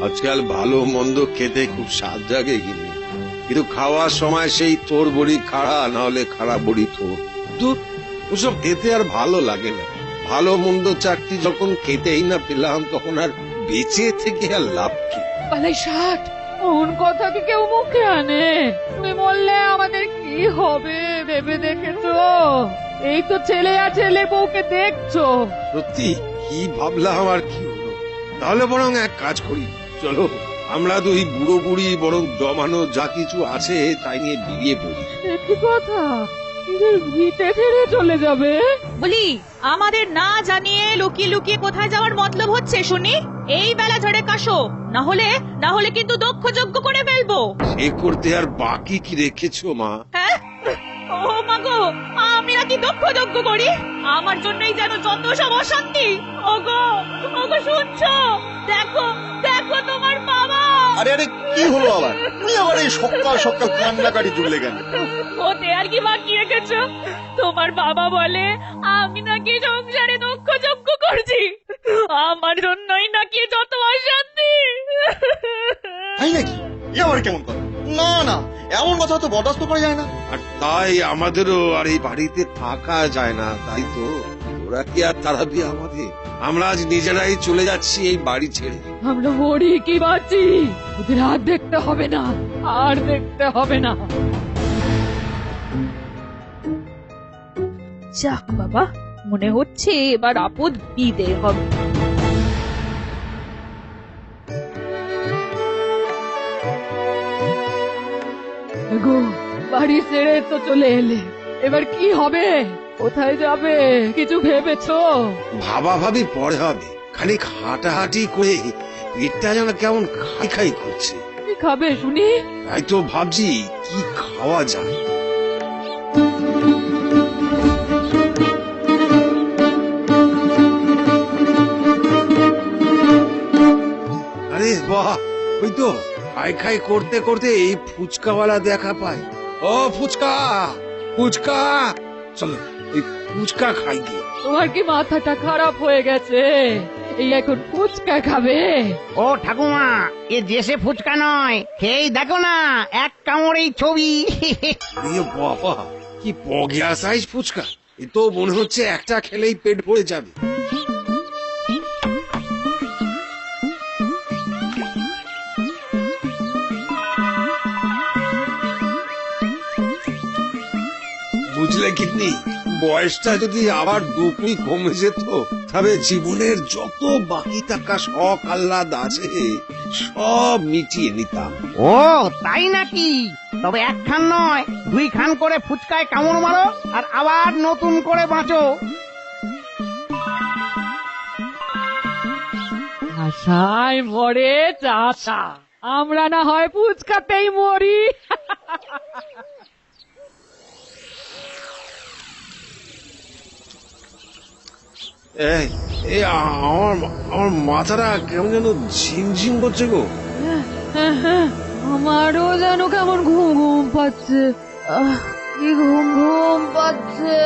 আজকাল ভালো মন্দ খেতে খুব স্বাদ জাগে গিন্নি, কিন্তু খাওয়ার সময় সেই তোর বড়ি খাড়া, না হলে খাড়া বড়ি তোর। দূর, ওসব খেতে আর ভালো লাগে না। ভালো মন্দ চাকরি যখন খেতেই না পেলাম, তখন আর বেঁচে থেকে আর লাভ কি? পালাই 60 কোন কথা কি কেউ মুখে আনে? তুমি বললে আমাদের কি হবে ভেবে দেখেছো? এই তো ছেলে আর ছেলে বউকে দেখছো। সত্যি কি ভাবলাম আর কি হলো। তাহলে বরং এক কাজ করি, চলো আমরা দুই বুড়ো বুড়ি বরং জমানো যা কিছু আছে তাই নিয়ে বেরিয়ে পড়ি। কি কথা? নিজের ভিটে ছেড়ে চলে যাবে? বলি, আমাদের না জানিয়ে লুকিয়ে লুকিয়ে কোথায় যাওয়ার মতলব হচ্ছে শুনি? এই বেলা ঝড়ে কাশো, না হলে কিন্তু দক্ষ যজ্ঞ করে ফেলবো। সে করতে আর বাকি কি রেখেছো মা? হ্যাঁ, ও মাগো, আমি নাকি দক্ষ যজ্ঞ করি? আমার জন্যই যেন যত সব অশান্তি। ওগো ওগো, শুনছো? দেখো দেখো তোমার বাবা। আরে আরে, কি হলো আবার? তুমি আবার এই সকাল সকাল কান্নাকাটি চলে গেল? ওতে আর কি বাকি রেখেছো? তোমার বাবা বলে আমি নাকি সংসারে দক্ষ যজ্ঞ করছি, আমার জন্যই নাকি যত অশান্তি। তাই নাকি? এ আবার কেমন কথা? না না, এমন কথা তো বরদাস্ত করা যায় না। আর তাই আমাদেরও আর এই বাড়িতে থাকা যায় না, তাই তো। ওরা কি আর তাড়াবি আমাদের? আমরা আজ নিজেরাই চলে যাচ্ছি এই বাড়ি ছেড়ে। আমরা মরি কি বাঁচি, ওদের আর দেখতে হবে না, আর দেখতে হবে না। যাক বাবা, মনে হচ্ছে এবার আপদ বিদে হবে। গো, বাড়ি ছেড়ে তো চলে এলে, এবার কি হবে? কোথায় যাবে কিছু ভেবেছো? ভাবা ভাবি পরে হবে, খানিক হাঁটাহাঁটি করে পেটটা যেন কেমন খাই খাই করছে। কি খাবে শুনি? তাই তো ভাবছি কি খাওয়া যায়। আরে বাহ, ওই তো খাই খাই করতে করতে এই ফুচকাওয়ালা দেখা পাই। ও ফুচকা, ফুচকা, চলো এই ফুচকা খাই গিয়ে। তোমার কি মাথাটা খারাপ হয়ে গেছে? এই এখন ফুচকা খাবে? ও ঠাকুমা, এ দেশে ফুচকা নয়, খেয়েই দেখো না, এক কামড়েই ছবি। এ বাবা, কি পগিয়া সাইজ ফুচকা! এ তো মনে হচ্ছে একটা খেলেই পেট ভরে যাবে। বুঝলে কিডনি, বয়সটা যদি আবার দুপুরি কমে যেত, তবে জীবনের যত বাকি থাকা শখ আহ্লাদ আছে সব মিটিয়ে নিতাম। ও তাই নাকি? তবে একখান নয়, 2 খান করে ফুচকায় কামড় মারো আর আবার নতুন করে বাঁচো। আশায় মরে চাচা, আমরা না হয় ফুচকাতেই মরি। এই এই আমার আমার মাথাটা কেমন যেন ঝিমঝিম করছে গো। আমারও যেন কেমন ঘুম ঘুম পাচ্ছে। কি ঘুম ঘুম পাচ্ছে।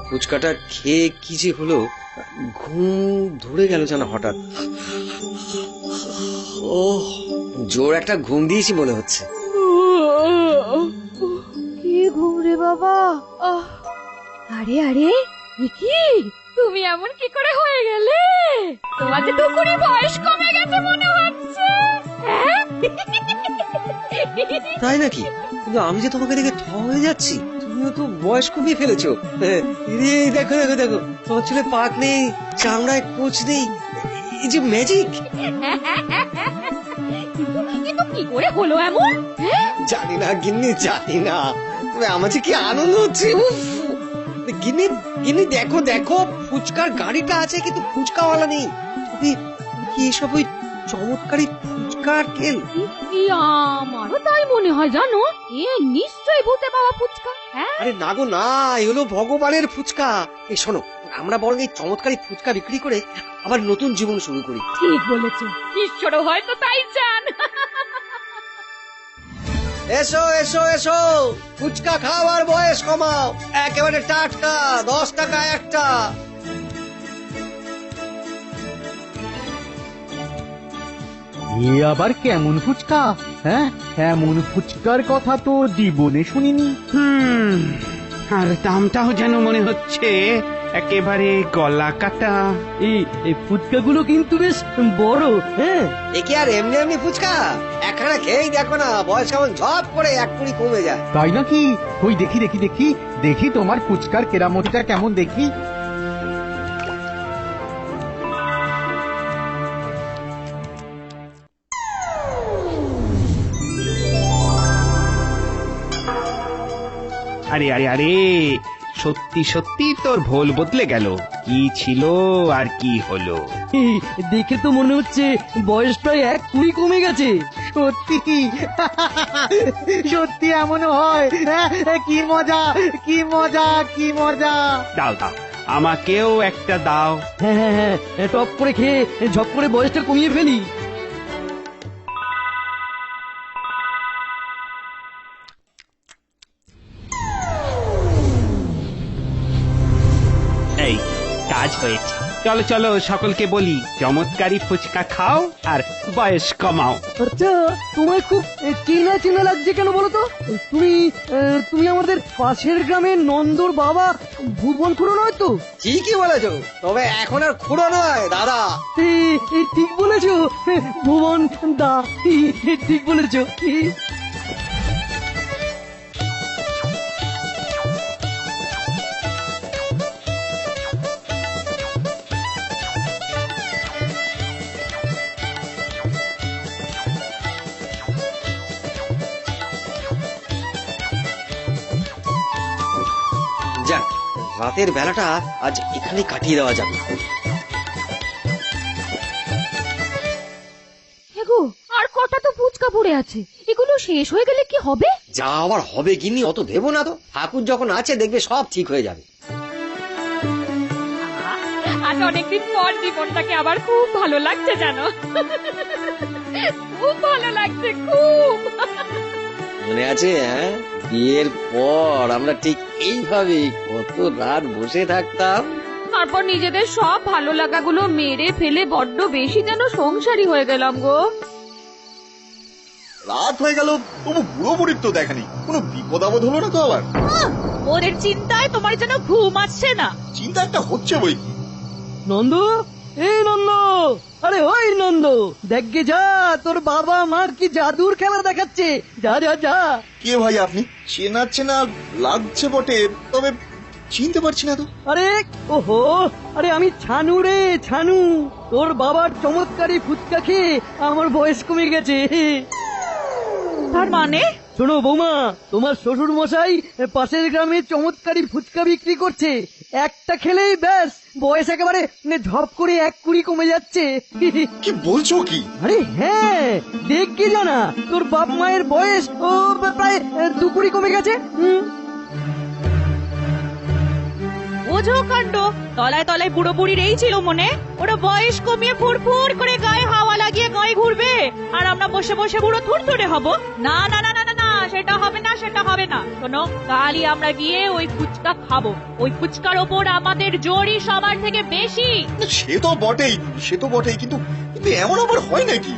ফুচকাটা খেয়ে কি যে হলো, ঘুম ধরে গেল যেন হঠাৎ। ও, জোর একটা ঘুম দিয়েছি মনে হচ্ছে। কি ঘুম রে বাবা। আরে আরে, কি তুমি এমন কি করে হয়ে গেলে? তোমার যে টুকুরি বয়স কমে গেছে মনে হচ্ছে। তাই নাকি? কিন্তু আমি যে তোমাকে দেখে থ হয়ে যাচ্ছি, তুমিও তো বয়স কমিয়ে ফেলেছো। দেখো দেখো দেখো, তোমার চুলে পাক নেই, চামড়ায় কোচ নেই, এই যে ম্যাজিক। কিন্তু কি করে হলো এমন? জানি না গিন্নি, জানি না, তবে আমার যে কি আনন্দ হচ্ছে। গিন্নি গিন্নি, দেখো দেখো, ফুচকার গাড়িটা আছে কিন্তু ফুচকাওয়ালা নেই। তুমি কি এসব ওই চমৎকারী ফুচকার খেল। আমারও তাই মনে হয় জানো, এ নিশ্চয়ই ভূতে পাওয়া ফুচকা। হ্যাঁ, আরে না গো না, এগুলো ভগবানের ফুচকা। এই শোনো, আমরা বরং এই চমৎকারী ফুচকা বিক্রি করে আবার নতুন জীবন শুরু করি। ঠিক বলেছো, ঈশ্বরও হয়তো তাই চান। এসো এসো এসো, ফুচকা খাওয়ার বয়স কমাও, একেবারে টাটকা, 10 টাকা একটা। এ আবার কেমন ফুচকা? হ্যাঁ, এমন ফুচকার কথা তো জীবনে শুনিনি। আর দামটাও যেন মনে হচ্ছে একেবারে গলা কাটা। এই ফুচকাগুলো কিন্তু বেশ বড়। হ্যাঁ, এ কি আর এমনি এমনি ফুচকা? একখানা খেয়েই দেখো না, বয়স কেমন ঝপ করে 1 কুড়ি কমে যায়। তাই নাকি? ওই দেখি দেখি দেখি দেখি তোমার ফুচকার কেরামতিটা কেমন দেখি। আরে আরে আরে, সত্যি সত্যি তোর ভোল বদলে গেল। কি ছিল আর কি হলো? দেখে তো মনে হচ্ছে বয়স প্রায় 1 কুড়ি কমে গেছে। সত্যি সত্যি এমন হয়? কি মজা, কি মজা, কি মজা! দাও দাও, আমাকেও একটা দাও। হ্যাঁ হ্যাঁ হ্যাঁ, টপ করে খেয়ে ঝপ করে বয়সটা কমিয়ে ফেলি। এই, কাজ হয়েছে। চলো চলো, সকলকে বলি, চমৎকারী ফুচকা খাও আর বয়স কমাও। আচ্ছা, তোমায় খুব চেনা চেনা লাগছে কেন বলো তো? তুমি আমাদের পাশের গ্রামের নন্দর বাবা ভুবন খুড়ো নয় তো? ঠিকই বলেছো, তবে এখন আর খুড়ো নয়, দাদা। ঠিক বলেছো ভুবন দা, ঠিক বলেছো। যাক, রাতের বেলাটা আজ এখানে কাটিয়ে দেওয়া যাবে। এগো, আর কটা তো ফুচকা পড়ে আছে, এগুলো শেষ হয়ে গেলে কি হবে? যা আবার হবে গিন্নি, অত ভেবো না তো। ঠাকুর যখন আছে দেখবে সব ঠিক হয়ে যাবে। আজ অনেকদিন পর জীবনটাকে আবার খুব ভালো লাগছে জানো। খুব ভালো লাগছে, খুব। মনে আছে? হ্যাঁ, বিয়ের পর আমরা ঠিক এইভাবে কত রাত বসে থাকতাম। তারপর নিজেদের সব ভালো লাগাগুলো মেরে ফেলে বড্ড বেশি যেন সংসারী হয়ে গেলাম গো। রাত হয়ে গেল, তবু বুড়ো বুড়ির তো দেখা নেই। কোনো বিপদ আপদ হলো না তো আবার? ওদের চিন্তায় তোমার যেন ঘুম আসছে না। চিন্তা একটা হচ্ছে বই কি। নন্দ, এই নন্দ, আরে ওই নন্দ, দেখগে যা, তোর বাবা মা কি জাদুর খেলা দেখাচ্ছে। যা যা যা। কে ভাই আপনি? চেনা চেনা লাগছে বটে, তবে চিনতে পারছি না তো। আরে ওহো, আরে আমি ছানু রে, ছানু। তোর বাবার চমৎকারী ফুচকা খেয়ে আমার বয়স কমে গেছে। তার মানে? শোনো বৌমা, তোমার শ্বশুর মশাই পাশের গ্রামে চমৎকারী ফুচকা বিক্রি করছে। একটা খেলেই ব্যাস বয়স একেবারে ঝপ করে 1 কুড়ি কমে যাচ্ছে। কি বলছো কি? আরে হ্যাঁ, দেখ কি জানা, তোর বাপ মায়ের বয়স প্রায় 2 কুড়ি কমে গেছে। বোঝো কাণ্ড, তলায় তলায় বুড়ো বুড়ির এই ছিল মনে। ওরা বয়স কমিয়ে ফুরফুর করে গায়ে হাওয়া লাগিয়ে গায়ে ঘুরবে, আর আমরা বসে বসে বুড়ো থুরথুরে হব। না না না না না না, সেটা হবে না, সেটা হবে না। শোনো, কালই আমরা গিয়ে ওই ফুচকা খাবো। ওই ফুচকার ওপর আমাদের জোরই সবার থেকে বেশি। সে তো বটেই, সে তো বটেই, কিন্তু কিন্তু এমন আবার হয় নাকি?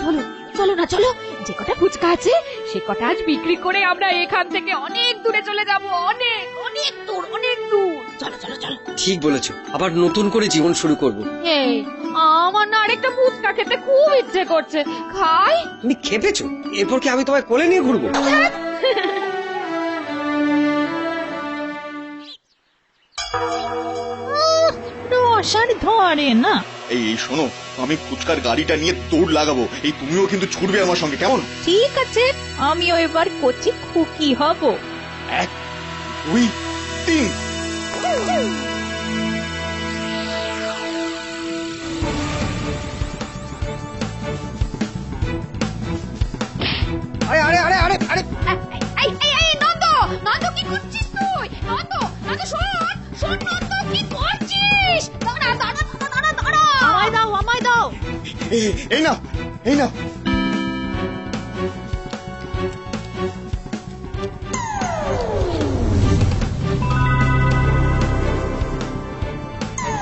চলো চলো না, চলো, যে কটা ফুচকা আছে সে কটা আজ বিক্রি করে আমরা এখান থেকে অনেক দূরে চলে যাব। অনেক অনেক দূর, অনেক দূর। চলো চলো চলো। ঠিক বলেছো, আবার নতুন করে জীবন শুরু করব। এই, আমার না আরেকটা ফুচকা খেতে খুব ইচ্ছে করছে, খাই। তুমি খেপেছো? এরপর কি আমি তোমায় কোলে নিয়ে ঘুরবো? রস আর ধরে না। এই শোনো, আমি ফুচকার গাড়িটা নিয়ে দৌড় লাগাবো, এই তুমিও কিন্তু ছুটবে আমার সঙ্গে, কেমন? ঠিক আছে, আমিও এবার কচি খুকি হব। 1 2 3। আরে আরে আরে আরে আরে এই এই এই নন্দ, নন্দ কি করছিস তুই? নন্দ, নন্দ শোন, শোন নন্দ কি করছিস? দাঁড়া দাঁড়া দাঁড়া দাঁড়া। আমায় দাও, আমায় দাও। এই না, এই না।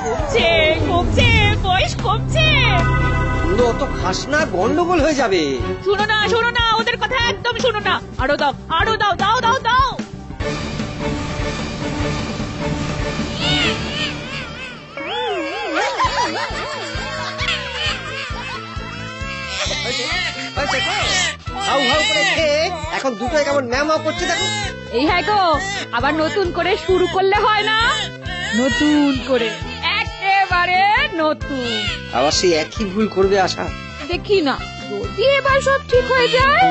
কমছে কমছে, বয়স কমছে। পুরো অত খাস না, গন্ডগোল হয়ে যাবে। শোনো না, ওদের কথা একদম শোনো না। আরো দাও, আরো দাও, দাও দাও দাও। হাউ হাউ করে খেয়ে এখন দুটোই কেমন ম্যামা করছে দেখো। এই হ্যাঁ গো, আবার নতুন করে শুরু করলে হয় না? নতুন করে, একেবারে নতুন। আবার সেই একই ভুল করবে আশা। দেখি না, যদি এবার সব ঠিক হয়ে যায়।